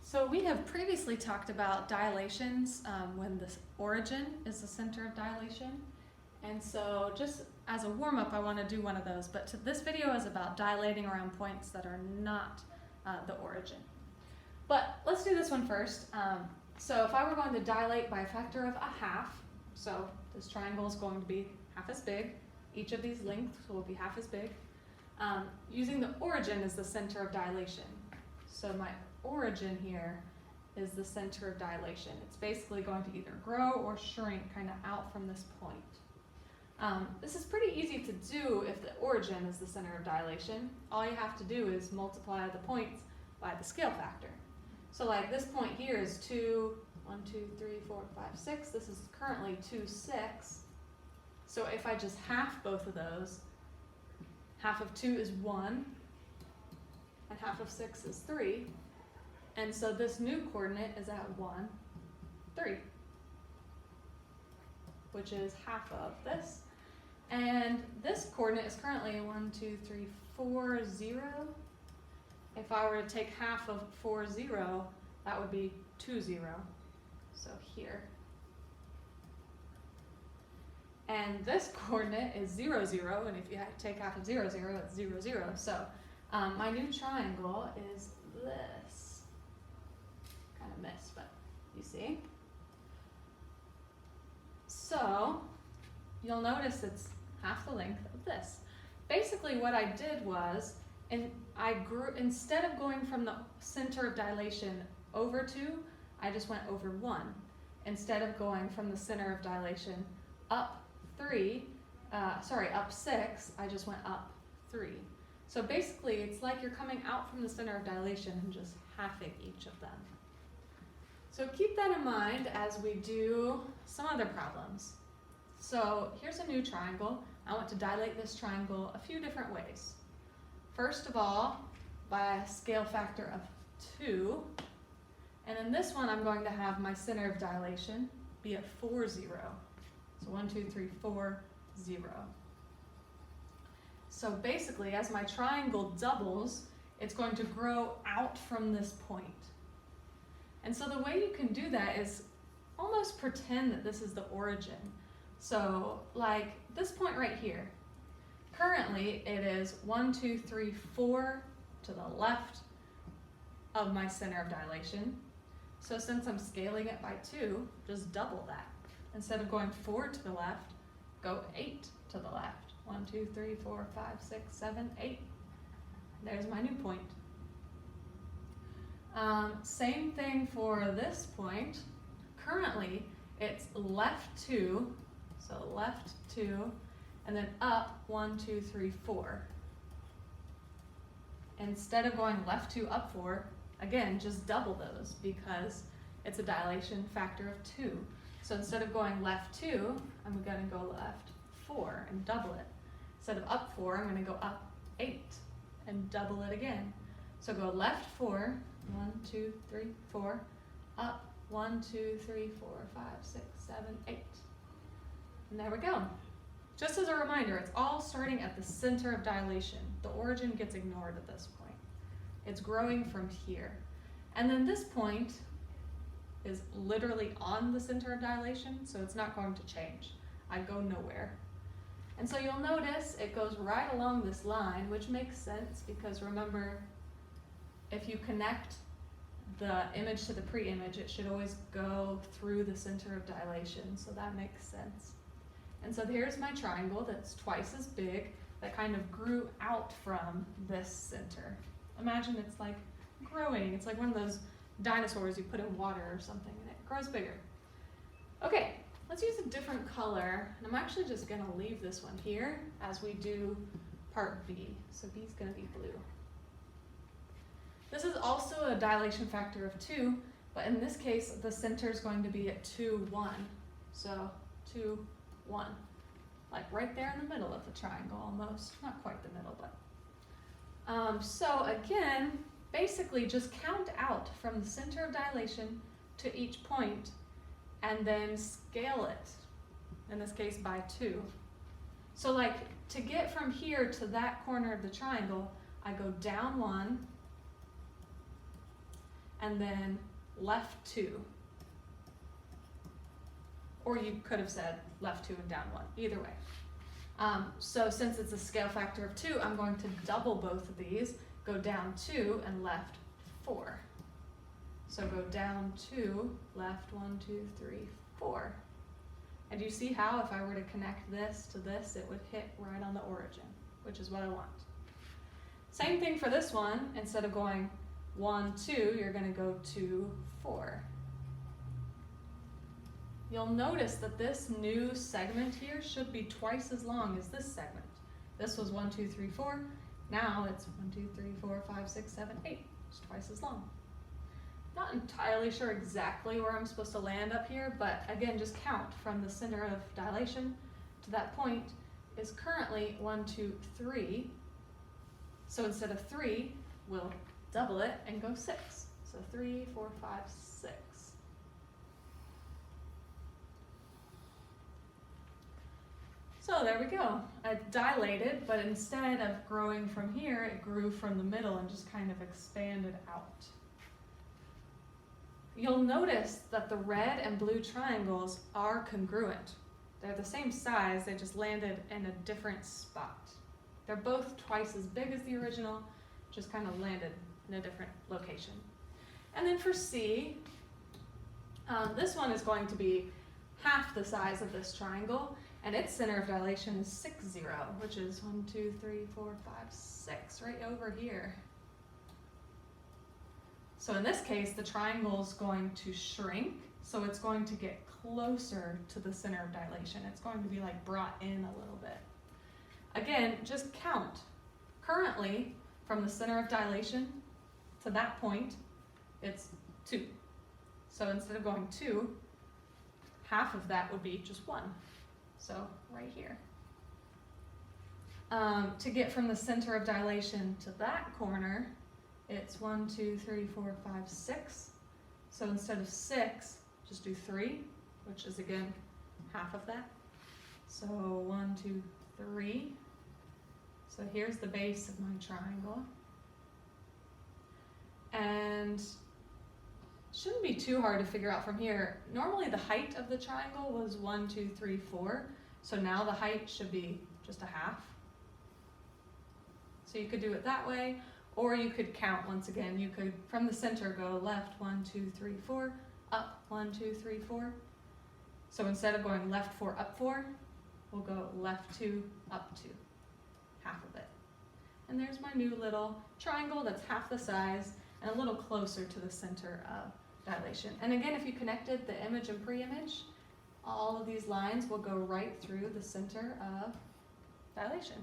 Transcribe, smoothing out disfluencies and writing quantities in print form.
So we have previously talked about dilations when the origin is the center of dilation. And so just as a warm-up, I want to do one of those. But this video is about dilating around points that are not the origin. But let's do this one first. So if I were going to dilate by a factor of a half, so this triangle is going to be half as big. Each of these lengths will be half as big. Using the origin as the center of dilation. So my origin here is the center of dilation. It's basically going to either grow or shrink kind of out from this point. This is pretty easy to do if the origin is the center of dilation. All you have to do is multiply the points by the scale factor. So like this point here is 2, 1, 2, 3, 4, 5, 6. This is currently 2, 6. So if I just half both of those, half of 2 is 1, and half of 6 is 3. And so this new coordinate is at 1, 3, which is half of this. And this coordinate is currently 1, 2, 3, 4, 0. If I were to take half of 4, 0, that would be 2, 0. So here. And this coordinate is 0, 0, and if you take half of 0, 0, it's 0, 0. So my new triangle is this. Kind of missed, but you see. So you'll notice it's half the length of this. Basically what I did was, instead of going from the center of dilation over 2, I just went over 1. Instead of going from the center of dilation up 6, I just went up 3. So basically it's like you're coming out from the center of dilation and just halving each of them. So keep that in mind as we do some other problems. So here's a new triangle. I want to dilate this triangle a few different ways. First of all, by a scale factor of 2. And in this one, I'm going to have my center of dilation be at 4, 0. So 1, 2, 3, 4, 0. So basically, as my triangle doubles, it's going to grow out from this point. And so the way you can do that is almost pretend that this is the origin. So like this point right here, currently it is 1, 2, 3, 4 to the left of my center of dilation. So since I'm scaling it by 2, just double that. Instead of going 4 to the left, go 8 to the left. 1, 2, 3, 4, 5, 6, 7, 8. There's my new point. Same thing for this point. Currently, it's left 2, so left 2, and then up 1, 2, 3, 4. Instead of going left 2, up 4, again, just double those because it's a dilation factor of 2. So instead of going left 2, I'm going to go left 4 and double it. Instead of up 4, I'm going to go up 8 and double it again. So go left 4, 1, 2, 3, 4, up 1, 2, 3, 4, 5, 6, 7, 8. And there we go. Just as a reminder, it's all starting at the center of dilation. The origin gets ignored at this point. It's growing from here. And then this point is literally on the center of dilation, so it's not going to change. I go nowhere. And so you'll notice it goes right along this line, which makes sense because remember, if you connect the image to the pre-image, it should always go through the center of dilation, so that makes sense. And so here's my triangle that's twice as big, that kind of grew out from this center. Imagine it's like growing. It's like one of those dinosaurs you put in water or something and it grows bigger. Okay, let's use a different color. And I'm actually just going to leave this one here as we do part B. So B is going to be blue. This is also a dilation factor of 2, but in this case, the center is going to be at 2, 1. So 2, 1. Like right there in the middle of the triangle almost. Not quite the middle, but. So again, basically just count out from the center of dilation to each point and then scale it, in this case by 2. So like to get from here to that corner of the triangle, I go down 1, and then left 2. Or you could have said left 2 and down 1, either way. So since it's a scale factor of 2, I'm going to double both of these, go down 2 and left 4. So go down 2, left 1, 2, 3, 4. And you see how if I were to connect this to this, it would hit right on the origin, which is what I want. Same thing for this one. Instead of going 1, 2, you're going to go 2, 4. You'll notice that this new segment here should be twice as long as this segment. This was 1, 2, 3, 4. Now it's 1, 2, 3, 4, 5, 6, 7, 8. It's twice as long. Not entirely sure exactly where I'm supposed to land up here, but again, just count from the center of dilation to that point is currently 1, 2, 3. So instead of 3, we'll double it and go 6. So 3, 4, 5, 6. So there we go. It dilated, but instead of growing from here, it grew from the middle and just kind of expanded out. You'll notice that the red and blue triangles are congruent. They're the same size, they just landed in a different spot. They're both twice as big as the original, just kind of landed in a different location. And then for C, this one is going to be half the size of this triangle, and its center of dilation is 6, 0, which is 1, 2, 3, 4, 5, 6, right over here. So in this case, the triangle is going to shrink, so it's going to get closer to the center of dilation. It's going to be like brought in a little bit. Again, just count. Currently, from the center of dilation to that point, it's 2. So instead of going 2, half of that would be just 1. So right here. To get from the center of dilation to that corner, it's 1, 2, 3, 4, 5, 6. So instead of 6, just do 3, which is again half of that. So 1, 2, 3. So here's the base of my triangle. And shouldn't be too hard to figure out from here. Normally the height of the triangle was 1, 2, 3, 4. So now the height should be just a half. So you could do it that way, or you could count once again. You could, from the center, go left 1, 2, 3, 4, up 1, 2, 3, 4. So instead of going left 4, up 4, we'll go left 2, up 2, half of it. And there's my new little triangle that's half the size and a little closer to the center of dilation. And again, if you connected the image and pre-image, all of these lines will go right through the center of dilation.